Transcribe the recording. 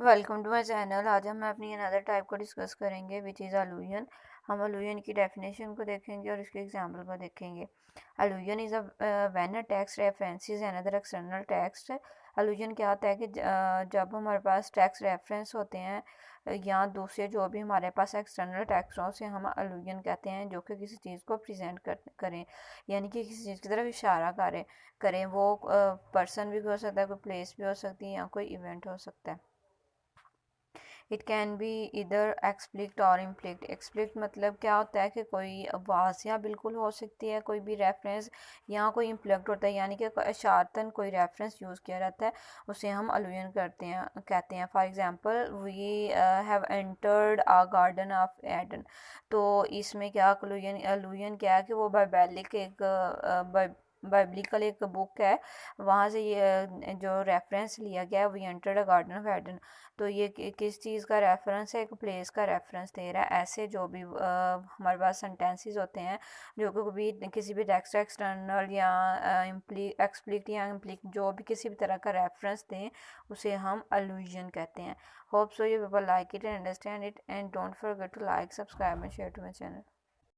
Welcome to my channel. आज हम अपनी अनदर टाइप को डिस्कस करेंगे विच इज़ अलूजन। हम अलूजन की डेफिनेशन को देखेंगे और इसके एग्जांपल को देखेंगे। Allusion is when a text references another external text. Allusion क्या होता है कि जब हमारे पास टेक्स्ट रेफरेंस होते हैं या दूसरे जो भी हमारे पास एक्सटर्नल टेक्स्ट हो उसे हम अलूजन कहते हैं, जो कि किसी चीज़ को प्रेजेंट करें, यानी कि किसी चीज़ की तरफ इशारा करें। वो पर्सन भी हो सकता है, कोई प्लेस भी हो सकती है या कोई इवेंट हो सकता है। इट कैन बी इधर एक्सप्लिक्ट और इम्प्लिक्ट। एक्सप्लिक्ट मतलब क्या होता है कि कोई वाज़िया बिल्कुल हो सकती है कोई भी रेफरेंस, यहाँ कोई इम्प्लिक्ट होता है यानी कि इशारतन कोई रेफरेंस यूज़ किया रहता है, उसे हम अलूजन कहते हैं। For example, we have entered a garden of Eden. तो इसमें क्या अलूजन क्या है कि वो बाइबलिकल एक बुक है, वहाँ से ये जो रेफरेंस लिया गया है, we entered a garden of Eden. तो ये किस चीज़ का रेफरेंस है? एक प्लेस का रेफरेंस दे रहा है। ऐसे जो भी हमारे पास सेंटेंसेस होते हैं जो कि भी किसी भी टेक्स्ट एक्सटर्नल या एक्सप्लिसिट या इम्प्लिक जो भी किसी भी तरह का रेफरेंस दें, उसे हम अलूजन कहते हैं। Hope so you people like it and understand it, and don't forget to like, subscribe and share to my channel.